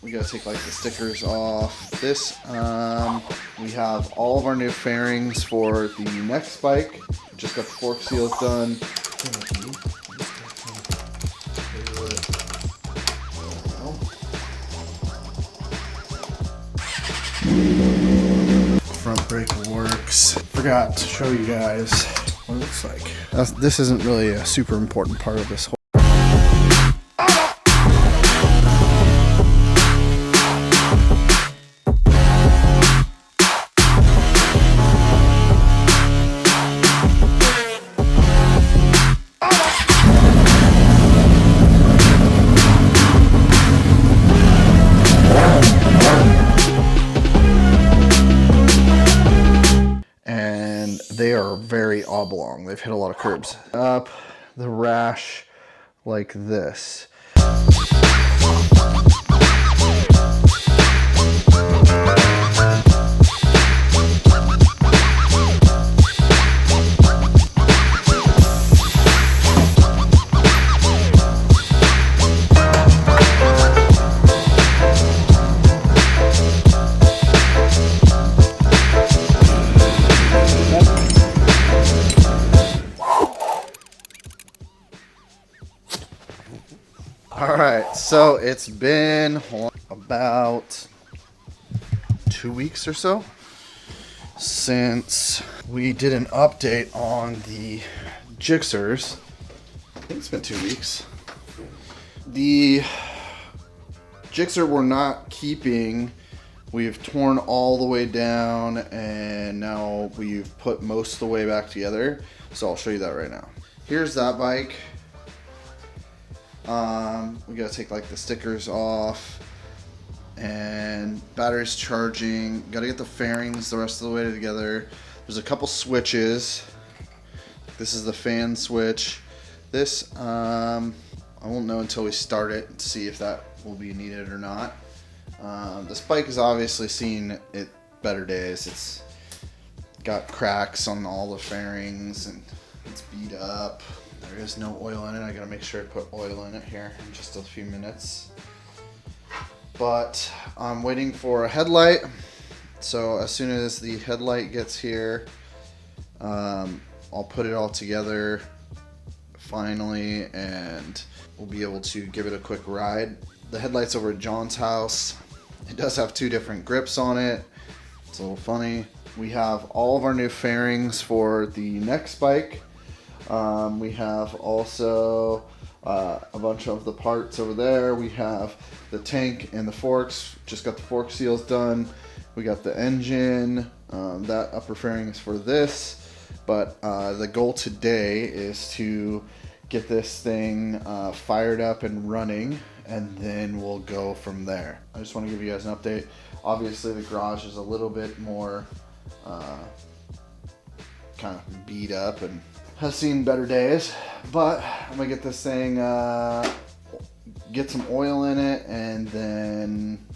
we gotta take like the stickers off. This, we have all of our new fairings for the next bike. Just got the fork seals done. Front brake works. Forgot to show you guys what it looks like. This isn't really a super important part of this whole. They are very oblong. They've hit a lot of curbs. Up the rash like this. Alright, so it's been about 2 weeks or so since we did an update on the Gixxers. I think it's been 2 weeks. The Gixxer we're not keeping. We've torn all the way down and now we've put most of the way back together. So I'll show you that right now. Here's that bike. We gotta take like the stickers off and battery's charging. Gotta get the fairings the rest of the way together. There's a couple switches. This is the fan switch. This, I won't know until we start it to see if that will be needed or not. This bike has obviously seen it better days. It's got cracks on all the fairings and it's beat up. There is no oil in it. I gotta make sure I put oil in it here in just a few minutes. But I'm waiting for a headlight. So as soon as the headlight gets here, I'll put it all together finally and we'll be able to give it a quick ride. The headlight's over at John's house. It does have 2 different grips on it. It's a little funny. We have all of our new fairings for the next bike. We have also a bunch of the parts over there. We have the tank and the forks. Just got the fork seals done. We got the engine. That upper fairing is for this. But the goal today is to get this thing fired up and running, and then we'll go from there. I just want to give you guys an update. Obviously the garage is a little bit more kind of beat up and has seen better days, but I'm gonna get this thing, get some oil in it and then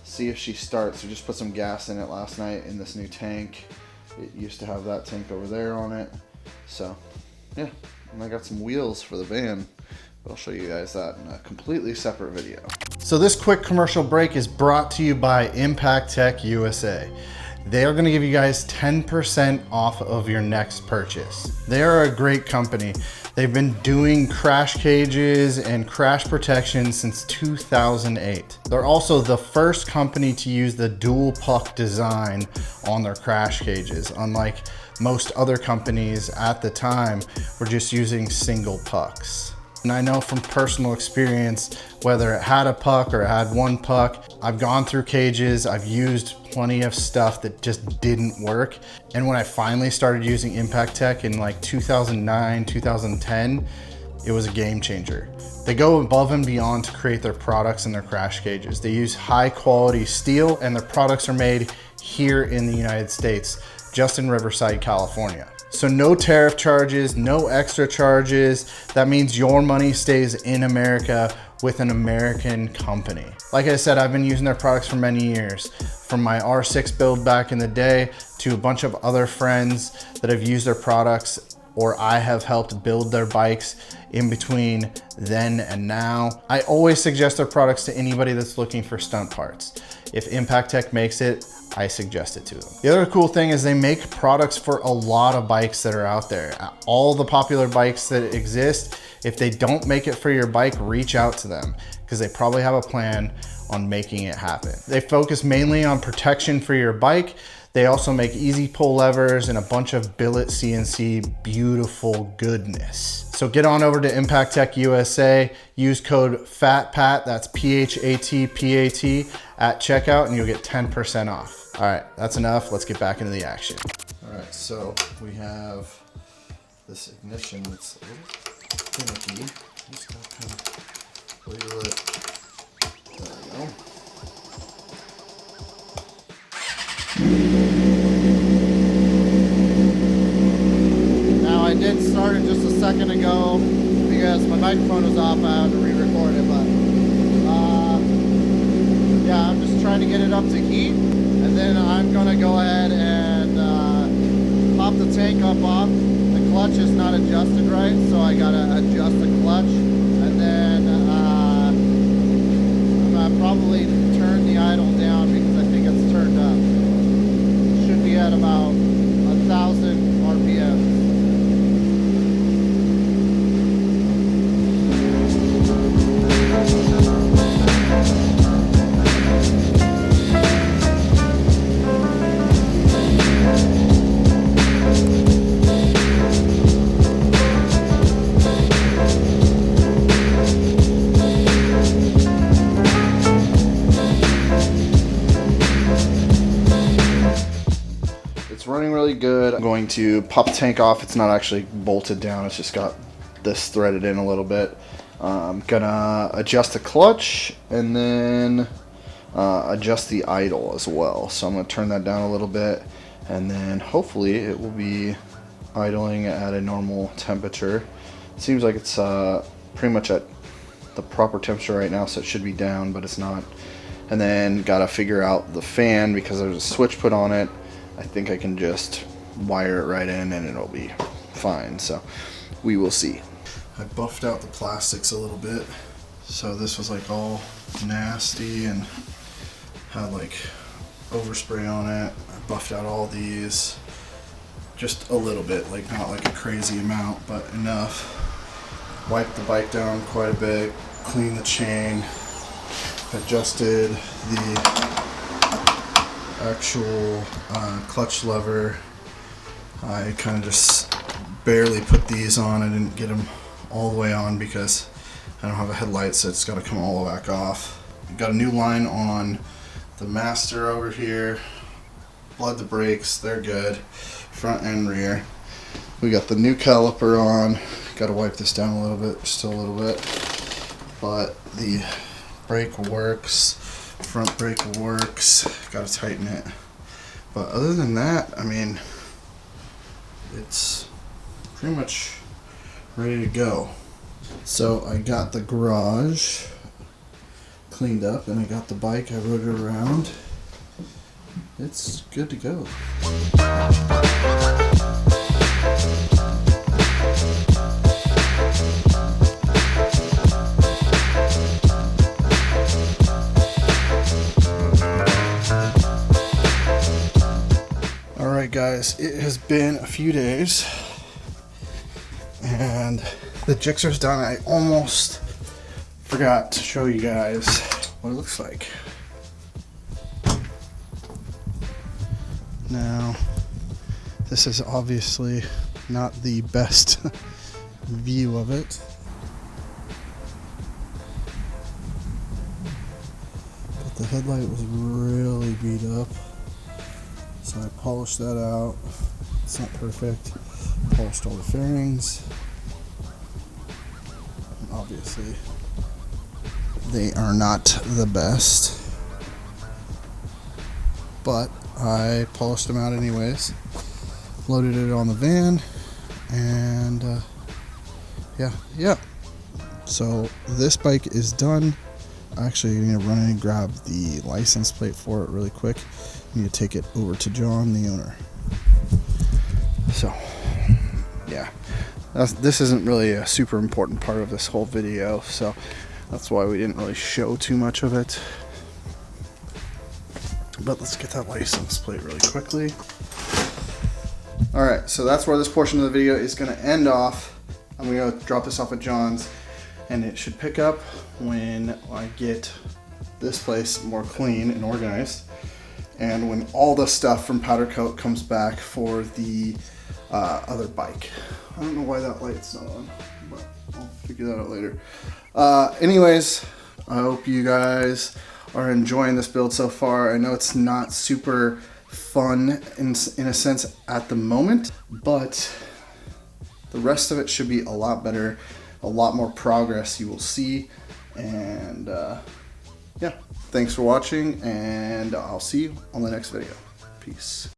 see if she starts. We just put some gas in it last night in this new tank. It used to have that tank over there on it. So yeah, and I got some wheels for the van, but I'll show you guys that in a completely separate video. So this quick commercial break is brought to you by Impact Tech USA. They are gonna give you guys 10% off of your next purchase. They are a great company. They've been doing crash cages and crash protection since 2008. They're also the first company to use the dual puck design on their crash cages. Unlike most other companies at the time, were just using single pucks. And I know from personal experience, whether it had a puck or it had one puck, I've gone through cages, I've used plenty of stuff that just didn't work. And when I finally started using Impact Tech in like 2009, 2010, it was a game changer. They go above and beyond to create their products and their crash cages. They use high quality steel and their products are made here in the United States, just in Riverside, California. So no tariff charges, no extra charges. That means your money stays in America with an American company. Like I said, I've been using their products for many years. From my R6 build back in the day to a bunch of other friends that have used their products or I have helped build their bikes in between then and now. I always suggest their products to anybody that's looking for stunt parts. If Impact Tech makes it, I suggest it to them. The other cool thing is they make products for a lot of bikes that are out there. All the popular bikes that exist, if they don't make it for your bike, reach out to them because they probably have a plan on making it happen. They focus mainly on protection for your bike. They also make easy pull levers and a bunch of billet CNC beautiful goodness. So get on over to Impact Tech USA, use code FATPAT, that's PHATPAT at checkout, and you'll get 10% off. All right, that's enough. Let's get back into the action. All right, so we have this ignition that's a little finicky. Just gotta kind of wiggle it. There we go. Now I did start it just a second ago because my microphone was off. I had to re-record it, but yeah, I'm just trying to get it up to heat, and then I'm gonna go ahead and pop the tank up off. The clutch is not adjusted right, so I gotta adjust the clutch, and then I'm gonna probably turn the idle down because I think it's turned up. Should be at about 1,000 RPM. Running really good. I'm going to pop the tank off. It's not actually bolted down, it's just got this threaded in a little bit. I'm gonna adjust the clutch and then adjust the idle as well. So I'm gonna turn that down a little bit, and then hopefully it will be idling at a normal temperature. It seems like it's pretty much at the proper temperature right now, so it should be down, but it's not. And then gotta figure out the fan because there's a switch put on it. I think I can just wire it right in and it'll be fine, so we will see. I buffed out the plastics a little bit, so this was like all nasty and had like overspray on it. I buffed out all these just a little bit, like not like a crazy amount, but enough. Wiped the bike down quite a bit, cleaned the chain, adjusted the actual clutch lever. I kind of just barely put these on. I didn't get them all the way on because I don't have a headlight, so it's got to come all the way back off. Got a new line on the master over here. Blood the brakes, they're good, front and rear. We got the new caliper on. Got to wipe this down a little bit, still a little bit, but the brake works. Front brake works, gotta tighten it. But other than that, I mean, it's pretty much ready to go. So I got the garage cleaned up and I got the bike, I rode it around. It's good to go. Alright guys, it has been a few days and the GSXR's done. I almost forgot to show you guys what it looks like. Now, this is obviously not the best view of it. But the headlight was really beat up. So I polished that out. It's not perfect. Polished all the fairings. And obviously, they are not the best. But I polished them out anyways. Loaded it on the van. And yeah. So this bike is done. Actually, I'm going to run in and grab the license plate for it really quick. I need to take it over to John, the owner. So, yeah. this isn't really a super important part of this whole video, so that's why we didn't really show too much of it. But let's get that license plate really quickly. Alright, so that's where this portion of the video is going to end off. I'm going to drop this off at John's, and it should pick up when I get this place more clean and organized, and when all the stuff from Powder Coat comes back for the other bike. I don't know why that light's not on, but I'll figure that out later. Anyways, I hope you guys are enjoying this build so far. I know it's not super fun in a sense at the moment, but the rest of it should be a lot better, a lot more progress you will see. And yeah, thanks for watching, and I'll see you on the next video. Peace.